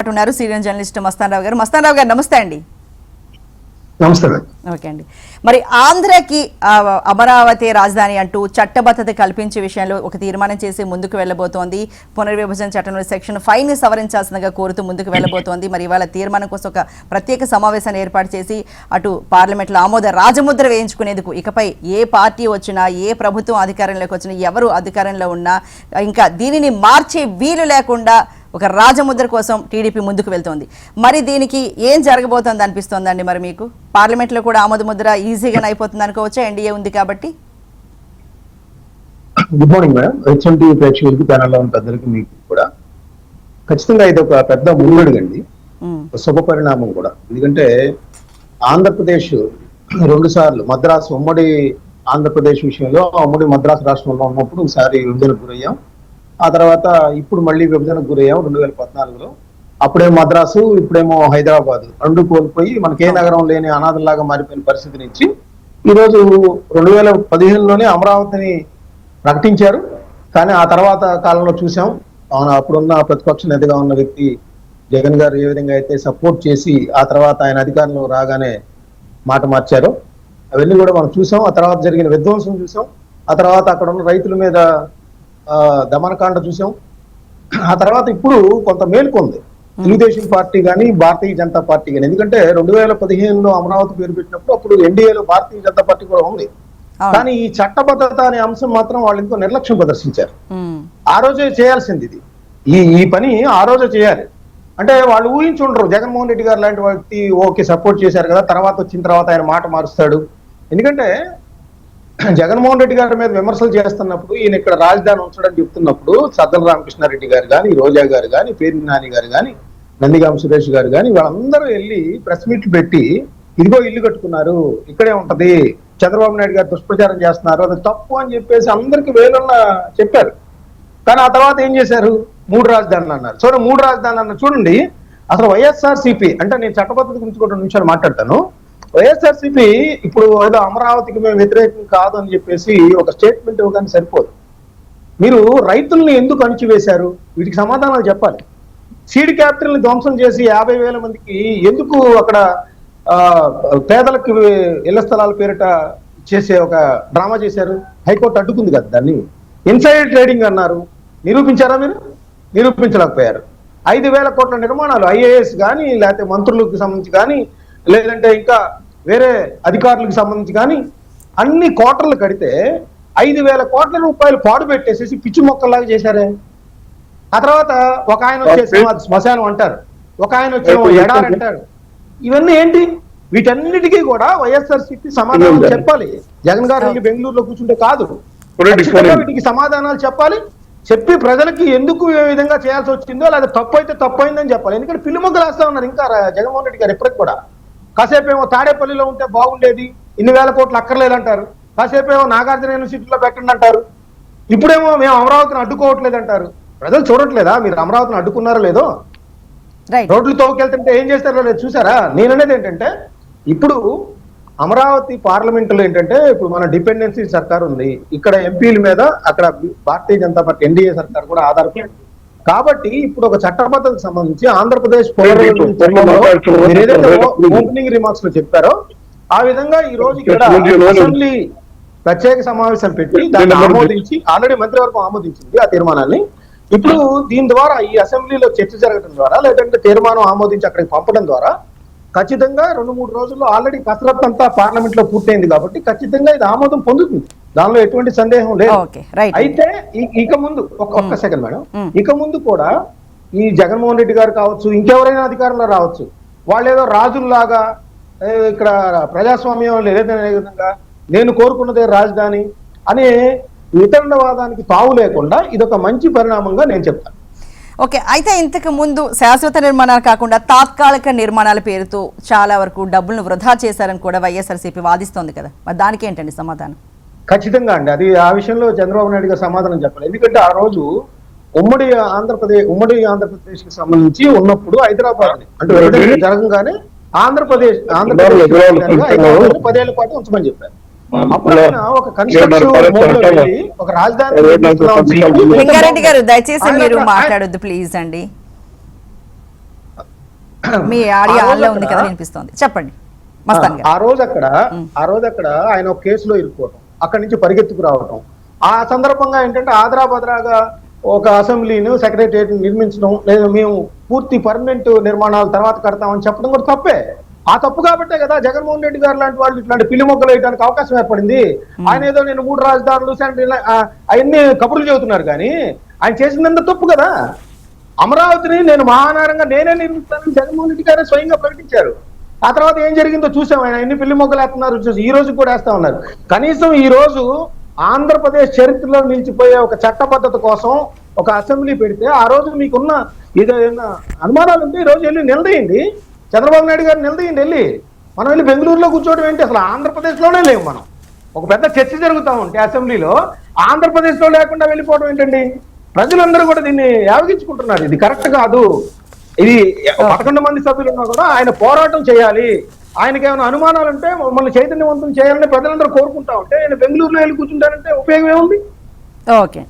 ఉన్నారు senior journalist Mastan రావు గారు నమస్తే అండి. నమస్తే. ఓకే అండి. మరి ఆంధ్రకి అమరావతి రాజధాని అంటూ చట్టబద్ధత కల్పించే విషయంలో ఒక తీర్మానం చేసి ముందుకు వెళ్ళబోతోంది. పునర్విభజన చట్టంలో సెక్షన్ 5ని సవరించాల్సిందిగా కోరుతూ ముందుకు వెళ్ళబోతోంది. మరి ఇవాళ తీర్మానం కోసం ఒక ప్రత్యేక సమావేశాన్ని ఏర్పాటు చేసి అటు పార్లమెంట్లో ఆమోద రాజముద్ర వేయించుకునేందుకు ఇకపై ఏ పార్టీ వచ్చినా ఏ ప్రభుత్వం అధికారంలోకి వచ్చినా ఎవరు అధికారంలో ఉన్నా ఇంకా దీనిని మార్చే వీలు లేకుండా ఒక రాజముద్ర కోసం టీడీపీ ముందుకు వెళ్తోంది. మరి దీనికి ఏం జరగబోతోంది అనిపిస్తోందండి? మరి మీకు పార్లమెంట్లో కూడా ఆమోద ముద్ర ఈజీగానే అయిపోతుంది అనుకోవచ్చా, ఎన్డీఏ ఉంది కాబట్టి? Good morning madam. హెచ్ఎంటీ ప్రేక్షకులకి ప్యానల్లో ఉన్న పెద్దలకి మీకు కూడా ఖచ్చితంగా ఇది ఒక పెద్ద ముందడుగండి, శుభ పరిణామం కూడా. ఎందుకంటే ఆంధ్రప్రదేశ్ 2 సార్లు మద్రాసు ఉమ్మడి ఆంధ్రప్రదేశ్ విషయంలో ఉమ్మడి మద్రాసు రాష్ట్రంలో ఉన్నప్పుడు ఒకసారి విభజనకు గురయ్యాం. ఆ తర్వాత ఇప్పుడు మళ్ళీ విభజనకు గురయ్యాం 2014లో. అప్పుడే మద్రాసు, ఇప్పుడేమో హైదరాబాద్, 2 కోల్పోయి మనకే నగరం లేని అనాథలాగా మారిపోయిన పరిస్థితి నుంచి ఈరోజు 2015లోనే అమరావతిని ప్రకటించారు. కానీ ఆ తర్వాత కాలంలో చూసాం, అప్పుడున్న ప్రతిపక్ష నేతగా ఉన్న వ్యక్తి జగన్ గారు ఏ విధంగా అయితే సపోర్ట్ చేసి ఆ తర్వాత ఆయన అధికారంలో రాగానే మాట మార్చారో అవన్నీ కూడా మనం చూసాం. ఆ తర్వాత జరిగిన విధ్వంసం చూసాం. ఆ తర్వాత అక్కడ ఉన్న రైతుల మీద దమనకాండ చూసాం. ఆ తర్వాత ఇప్పుడు కొంత మేల్కొంది తెలుగుదేశం పార్టీ కానీ భారతీయ జనతా పార్టీ కానీ. ఎందుకంటే 2015లో అమరావతి పేరు పెట్టినప్పుడు అప్పుడు ఎన్డీఏలో భారతీయ జనతా పార్టీ కూడా ఉంది. కానీ ఈ చట్టబద్ధత అనే అంశం మాత్రం వాళ్ళు ఎంతో నిర్లక్ష్యం ప్రదర్శించారు. ఆ రోజే చేయాల్సింది ఇది, ఈ పని ఆ రోజే చేయాలి. అంటే వాళ్ళు ఊహించుండరు జగన్మోహన్ రెడ్డి గారు లాంటి వ్యక్తి ఓకే సపోర్ట్ చేశారు కదా, తర్వాత వచ్చిన తర్వాత ఆయన మాట మారుస్తాడు. ఎందుకంటే జగన్మోహన్ రెడ్డి గారి మీద విమర్శలు చేస్తున్నప్పుడు, ఈయన ఇక్కడ రాజధాని ఉంచడం చెప్తున్నప్పుడు సద్దల రామకృష్ణారెడ్డి గారు కానీ, రోజా గారు కానీ, పేర్ని నాని గారు కానీ, నందిగామ సురేష్ గారు కానీ వాళ్ళందరూ వెళ్ళి ప్రెస్ మీట్లు పెట్టి ఇదిగో ఇల్లు కట్టుకున్నారు, ఇక్కడే ఉంటది, చంద్రబాబు నాయుడు గారు దుష్ప్రచారం చేస్తున్నారు, అది తప్పు అని చెప్పేసి అందరికి వేలన్న చెప్పారు. కానీ ఆ తర్వాత ఏం చేశారు? 3 రాజధానులు అన్నారు. 3 రాజధానులు అన్నారు. చూడండి, అసలు వైఎస్ఆర్సీపీ అంటే నేను చట్టబద్ధత గురించి కూడా 2 నిమిషాలు మాట్లాడతాను. వైఎస్ఆర్సీపీ ఇప్పుడు ఏదో అమరావతికి మేము వ్యతిరేకం కాదు అని చెప్పేసి ఒక స్టేట్మెంట్ ఇవ్వగానే సరిపోదు. మీరు రైతుల్ని ఎందుకు అణిచివేశారు? వీటికి సమాధానాలు చెప్పాలి. సీడ్ క్యాపిటల్ ని ధ్వంసం చేసి 50,000 మందికి ఎందుకు అక్కడ పేదలకు ఇళ్ల స్థలాల పేరిట చేసే ఒక డ్రామా చేశారు? హైకోర్టు అడ్డుకుంది కదా దాన్ని. ఇన్సైడ్ ట్రేడింగ్ అన్నారు, నిరూపించారా మీరు? నిరూపించలేకపోయారు. 5,000 కోట్ల నిర్మాణాలు ఐఏఎస్ కానీ, లేకపోతే మంత్రులకు సంబంధించి కానీ, లేదంటే ఇంకా వేరే అధికారులకు సంబంధించి కానీ అన్ని కోటర్లు కడితే 5,000 కోట్ల రూపాయలు పాడు పెట్టేసేసి పిచ్చి మొక్కల్లాగా చేశారే. ఆ తర్వాత ఒక ఆయన వచ్చేసి శ్మశానం అంటారు, ఒక ఆయన వచ్చేమో ఎడారి అంటారు. ఇవన్నీ ఏంటి? వీటన్నిటికీ కూడా వైఎస్ఆర్సీపీ సమాధానం చెప్పాలి. జగన్ గారు వెళ్ళి బెంగళూరులో కూర్చుంటే కాదు, వీటికి సమాధానాలు చెప్పాలి. చెప్పి ప్రజలకి ఎందుకు ఏ విధంగా చేయాల్సి వచ్చిందో, లేదా తప్పు అయితే తప్పు అయిందని చెప్పాలి. ఎందుకంటే పిల్లి మొగ్గలు వేస్తా ఉన్నారు ఇంకా జగన్మోహన్ రెడ్డి గారు ఎప్పటికి కూడా. కాసేపు ఏమో తాడేపల్లిలో ఉంటే బాగుండేది, ఇన్ని వేల కోట్లు అక్కర్లేదంటారు. కాసేపు ఏమో నాగార్జున యూనివర్సిటీలో పెట్టండి అంటారు. ఇప్పుడేమో మేము అమరావతిని అడ్డుకోవట్లేదు అంటారు. ప్రజలు చూడట్లేదా మీరు అమరావతిని అడ్డుకున్నారో లేదో? రోడ్లు తోకెళ్తుంటే ఏం చేస్తారో లేదు చూసారా? నేననేది ఏంటంటే, ఇప్పుడు అమరావతి పార్లమెంటులో ఏంటంటే ఇప్పుడు మన డిపెండెన్సీ సర్కార్ ఉంది, ఇక్కడ ఎంపీల మీద అక్కడ భారతీయ జనతా పార్టీ ఎన్డీఏ సర్కార్ కూడా ఆధారపడి. కాబట్టి ఇప్పుడు ఒక చట్టబద్ధతకు సంబంధించి ఆంధ్రప్రదేశ్ ఏదైతే ఓపెనింగ్ రిమార్క్స్ లో చెప్పారో ఆ విధంగా ఈ రోజు ఇక్కడ అసెంబ్లీ ప్రత్యేక సమావేశం పెట్టి దాన్ని ఆమోదించి, ఆల్రెడీ మంత్రివర్గం ఆమోదించింది ఆ తీర్మానాన్ని. ఇప్పుడు దీని ద్వారా ఈ అసెంబ్లీలో చర్చ జరగడం ద్వారా, లేదంటే తీర్మానం ఆమోదించి అక్కడికి పంపడం ద్వారా ఖచ్చితంగా 2-3 రోజుల్లో ఆల్రెడీ కసరత్తు అంతా పార్లమెంట్ లో పూర్తయింది కాబట్టి ఖచ్చితంగా ఇది ఆమోదం పొందుతుంది, దానిలో ఎటువంటి సందేహం లేదు. అయితే ఇక ముందు ఒక్క సెకండ్ మేడం, ఇక ముందు కూడా ఈ జగన్మోహన్ రెడ్డి గారు కావచ్చు, ఇంకెవరైనా అధికారంలో రావచ్చు, వాళ్ళు ఏదో రాజుల్లాగా ఇక్కడ ప్రజాస్వామ్యం విధంగా నేను కోరుకున్నదే రాజధాని అనే వితండవాదానికి తావు లేకుండా ఇదొక మంచి పరిణామంగా నేను చెప్తాను. ఓకే, అయితే ఇంతకు ముందు శాశ్వత నిర్మాణాలు కాకుండా తాత్కాలిక నిర్మాణాల పేరుతో చాలా వరకు డబ్బులను వృధా చేశారని కూడా వైఎస్ఆర్సీపీ వాదిస్తోంది కదా, మరి దానికి ఏంటండి సమాధానం? ఖచ్చితంగా అండి, అది ఆ విషయంలో చంద్రబాబు నాయుడు గారు సమాధానం చెప్పాలి. ఎందుకంటే ఆ రోజు ఉమ్మడి ఆంధ్రప్రదేశ్ కి సంబంధించి ఉన్నప్పుడు హైదరాబాద్ అంటే జరగగానే ఆంధ్రప్రదేశ్ 10 ఏళ్ల పాటు ఉంచమని చెప్పారు. లింగారెడ్డి గారు దయచేసి మీరు మాట్లాడొద్దు ప్లీజ్ అండి. మీ ఆడియో ఆన్లో ఉంది కదా, వినిపిస్తోంది, చెప్పండి మస్తాన్ గారు. ఆ రోజు అక్కడ ఆయన ఒక కేసులో ఇరుక్కోవటం, అక్కడి నుంచి పరిగెత్తుకు రావటం, ఆ సందర్భంగా ఏంటంటే ఆదరాబద్రాగా ఒక అసెంబ్లీని సెక్రటరియట్ నిర్మించడం, లేదా మేము పూర్తి పర్మనెంట్ నిర్మాణాల తర్వాత కడతామని చెప్పడం కూడా తప్పే. ఆ తప్పు కాబట్టే కదా జగన్మోహన్ రెడ్డి గారు లాంటి వాళ్ళు ఇట్లాంటి పిల్లి మొక్కలు వేయడానికి అవకాశం ఏర్పడింది. ఆయన ఏదో నేను 3 రాజధానులు అవన్నీ కబుర్లు చెబుతున్నారు, కానీ ఆయన చేసిందంత తప్పు కదా. అమరావతిని నేను మహానగరంగా నేనే నిర్మిస్తానని జగన్మోహన్ రెడ్డి గారే స్వయంగా ప్రకటించారు. ఆ తర్వాత ఏం జరిగిందో చూసాం. ఆయన ఎన్ని పిల్లి మొక్కలు వేస్తున్నారు, ఈ రోజు కూడా వేస్తా ఉన్నారు. కనీసం ఈ రోజు ఆంధ్రప్రదేశ్ చరిత్రలో నిలిచిపోయే ఒక చట్టబద్ధత కోసం ఒక అసెంబ్లీ పెడితే, ఆ రోజు మీకున్న ఏదైనా అనుమానాలు ఉంటే ఈ రోజు వెళ్ళి నిలదీయండి. చంద్రబాబు నాయుడు గారు నిలదీయండి వెళ్ళి. మనం వెళ్ళి బెంగళూరులో కూర్చోవడం ఏంటి? అసలు ఆంధ్రప్రదేశ్లోనే లేవు మనం. ఒక పెద్ద చర్చ జరుగుతూ ఉంటే అసెంబ్లీలో ఆంధ్రప్రదేశ్లో లేకుండా వెళ్ళిపోవడం ఏంటండి? ప్రజలందరూ కూడా దీన్ని యావగించుకుంటున్నారు. ఇది కరెక్ట్ కాదు. ఇది 11 మంది సభ్యులు ఉన్నా కూడా ఆయన పోరాటం చేయాలి. ఆయనకి ఏమైనా అనుమానాలు ఉంటే మమ్మల్ని చైతన్యవంతం చేయాలని ప్రజలందరూ కోరుకుంటా ఉంటే ఆయన బెంగళూరులో వెళ్ళి కూర్చుంటారంటే ఉపయోగం ఏముంది? ఓకే.